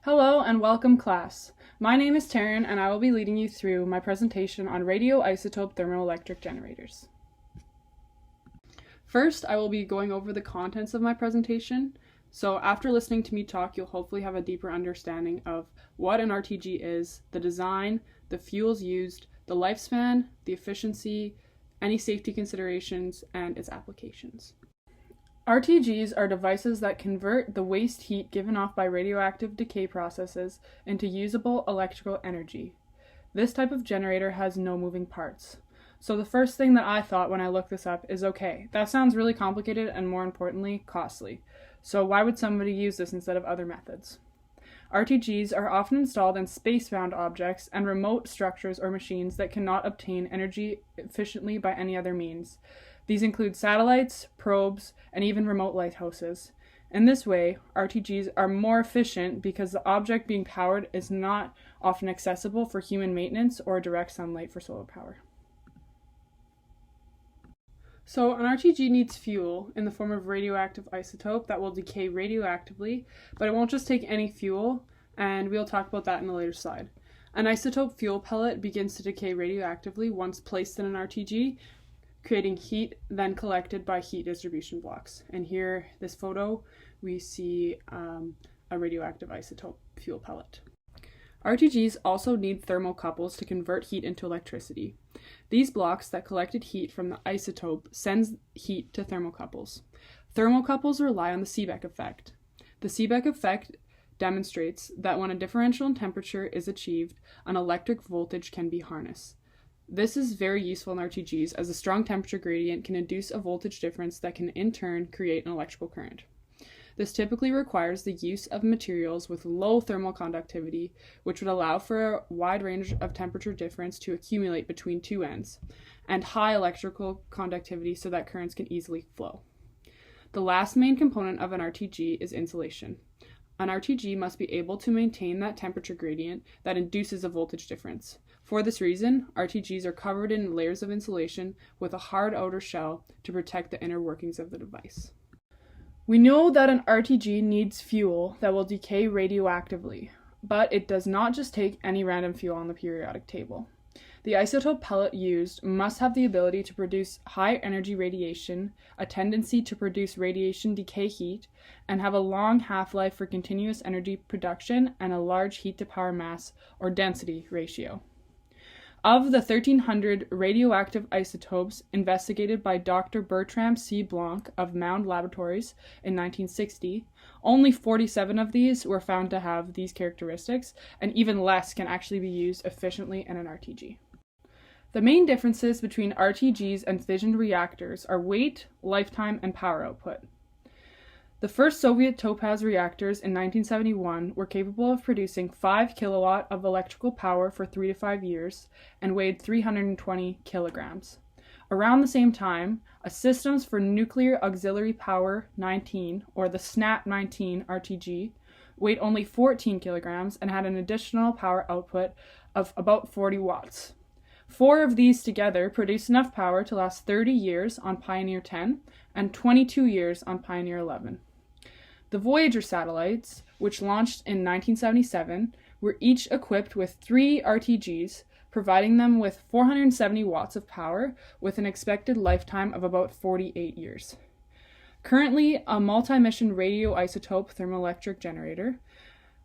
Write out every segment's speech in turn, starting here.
Hello and welcome, class. My name is Taryn and I will be leading you through my presentation on radioisotope thermoelectric generators. First, I will be going over the contents of my presentation. So after listening to me talk, you'll hopefully have a deeper understanding of what an RTG is, the design, the fuels used, the lifespan, the efficiency, any safety considerations, and its applications. RTGs are devices that convert the waste heat given off by radioactive decay processes into usable electrical energy. This type of generator has no moving parts. So the first thing that I thought when I looked this up is, okay, that sounds really complicated and more importantly, costly. So why would somebody use this instead of other methods? RTGs are often installed in space-bound objects and remote structures or machines that cannot obtain energy efficiently by any other means. These include satellites, probes, and even remote lighthouses. In this way, RTGs are more efficient because the object being powered is not often accessible for human maintenance or direct sunlight for solar power. So an RTG needs fuel in the form of radioactive isotope that will decay radioactively, but it won't just take any fuel, and we'll talk about that in a later slide. An isotope fuel pellet begins to decay radioactively once placed in an RTG, creating heat then collected by heat distribution blocks. And here, this photo, we see a radioactive isotope fuel pellet. RTGs also need thermocouples to convert heat into electricity. These blocks that collected heat from the isotope sends heat to thermocouples. Thermocouples rely on the Seebeck effect. The Seebeck effect demonstrates that when a differential in temperature is achieved, an electric voltage can be harnessed. This is very useful in RTGs as a strong temperature gradient can induce a voltage difference that can in turn create an electrical current. This typically requires the use of materials with low thermal conductivity, which would allow for a wide range of temperature difference to accumulate between two ends, and high electrical conductivity so that currents can easily flow. The last main component of an RTG is insulation. An RTG must be able to maintain that temperature gradient that induces a voltage difference. For this reason, RTGs are covered in layers of insulation with a hard outer shell to protect the inner workings of the device. We know that an RTG needs fuel that will decay radioactively, but it does not just take any random fuel on the periodic table. The isotope pellet used must have the ability to produce high energy radiation, a tendency to produce radiation decay heat, and have a long half-life for continuous energy production and a large heat-to-power mass or density ratio. Of the 1,300 radioactive isotopes investigated by Dr. Bertram C. Blanc of Mound Laboratories in 1960, only 47 of these were found to have these characteristics, and even less can actually be used efficiently in an RTG. The main differences between RTGs and fission reactors are weight, lifetime, and power output. The first Soviet Topaz reactors in 1971 were capable of producing 5 kilowatt of electrical power for 3 to 5 years and weighed 320 kilograms. Around the same time, a Systems for Nuclear Auxiliary Power 19, or the SNAP-19 RTG, weighed only 14 kilograms and had an additional power output of about 40 watts. 4 of these together produced enough power to last 30 years on Pioneer 10 and 22 years on Pioneer 11. The Voyager satellites, which launched in 1977, were each equipped with 3 RTGs, providing them with 470 watts of power with an expected lifetime of about 48 years. Currently, a multi-mission radioisotope thermoelectric generator,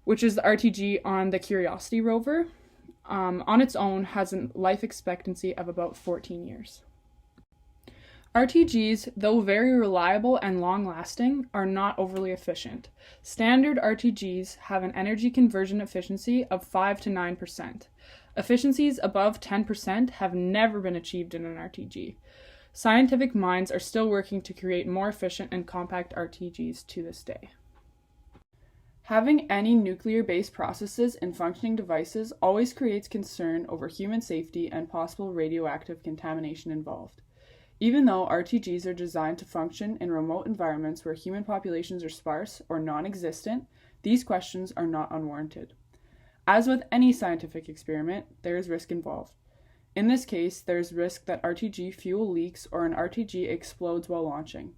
which is the RTG on the Curiosity rover, on its own has a life expectancy of about 14 years. RTGs, though very reliable and long-lasting, are not overly efficient. Standard RTGs have an energy conversion efficiency of 5 to 9%. Efficiencies above 10% have never been achieved in an RTG. Scientific minds are still working to create more efficient and compact RTGs to this day. Having any nuclear-based processes in functioning devices always creates concern over human safety and possible radioactive contamination involved. Even though RTGs are designed to function in remote environments where human populations are sparse or non-existent, these questions are not unwarranted. As with any scientific experiment, there is risk involved. In this case, there is risk that RTG fuel leaks or an RTG explodes while launching.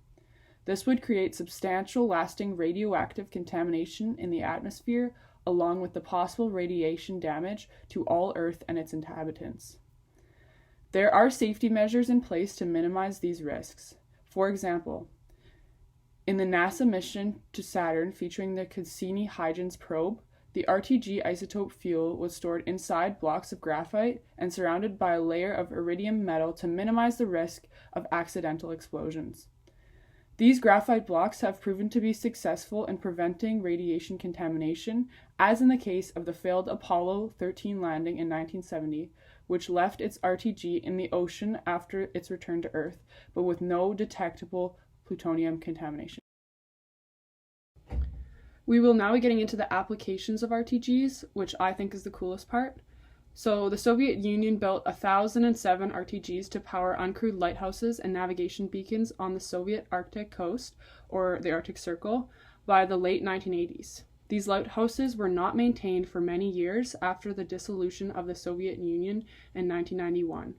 This would create substantial lasting radioactive contamination in the atmosphere, along with the possible radiation damage to all Earth and its inhabitants. There are safety measures in place to minimize these risks. For example, in the NASA mission to Saturn featuring the Cassini-Huygens probe, the RTG isotope fuel was stored inside blocks of graphite and surrounded by a layer of iridium metal to minimize the risk of accidental explosions. These graphite blocks have proven to be successful in preventing radiation contamination, as in the case of the failed Apollo 13 landing in 1970, which left its RTG in the ocean after its return to Earth, but with no detectable plutonium contamination. We will now be getting into the applications of RTGs, which I think is the coolest part. So the Soviet Union built 1,007 RTGs to power uncrewed lighthouses and navigation beacons on the Soviet Arctic coast, or the Arctic Circle, by the late 1980s. These lighthouses were not maintained for many years after the dissolution of the Soviet Union in 1991.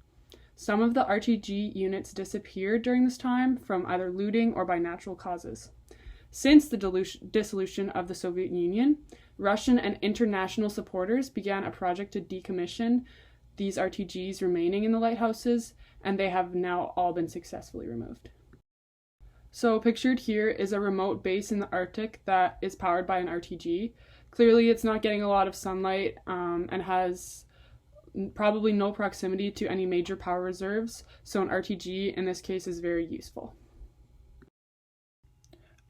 Some of the RTG units disappeared during this time from either looting or by natural causes. Since the dissolution of the Soviet Union, Russian and international supporters began a project to decommission these RTGs remaining in the lighthouses, and they have now all been successfully removed. So pictured here is a remote base in the Arctic that is powered by an RTG. Clearly it's not getting a lot of sunlight and has probably no proximity to any major power reserves, so an RTG in this case is very useful.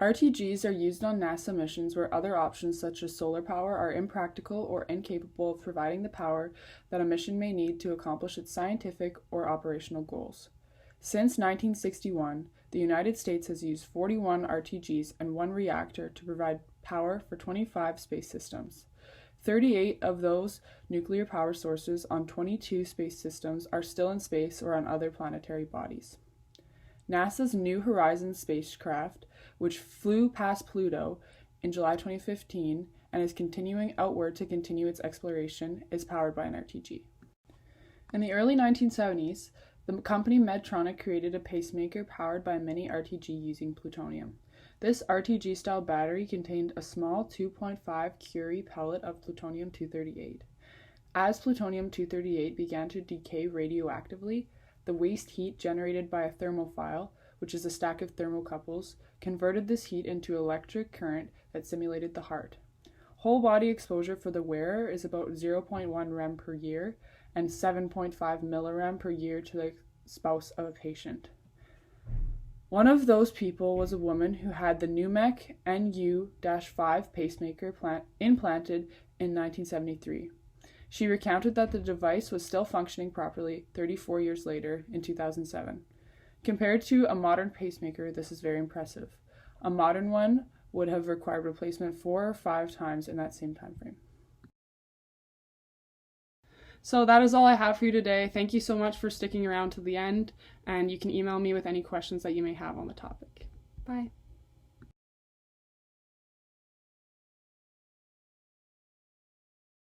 RTGs are used on NASA missions where other options such as solar power are impractical or incapable of providing the power that a mission may need to accomplish its scientific or operational goals. Since 1961, the United States has used 41 RTGs and 1 reactor to provide power for 25 space systems. 38 of those nuclear power sources on 22 space systems are still in space or on other planetary bodies. NASA's New Horizons spacecraft, which flew past Pluto in July 2015 and is continuing outward to continue its exploration, is powered by an RTG. In the early 1970s, the company Medtronic created a pacemaker powered by a mini RTG using plutonium. This RTG-style battery contained a small 2.5 Curie pellet of plutonium-238. As plutonium-238 began to decay radioactively, the waste heat generated by a thermophile, which is a stack of thermocouples, converted this heat into electric current that simulated the heart. Whole body exposure for the wearer is about 0.1 rem per year and 7.5 millirem per year to the spouse of a patient. One of those people was a woman who had the NUMEC NU-5 pacemaker implanted in 1973. She recounted that the device was still functioning properly 34 years later in 2007. Compared to a modern pacemaker, this is very impressive. A modern one would have required replacement 4 or 5 times in that same time frame. So that is all I have for you today. Thank you so much for sticking around to the end, and you can email me with any questions that you may have on the topic. Bye.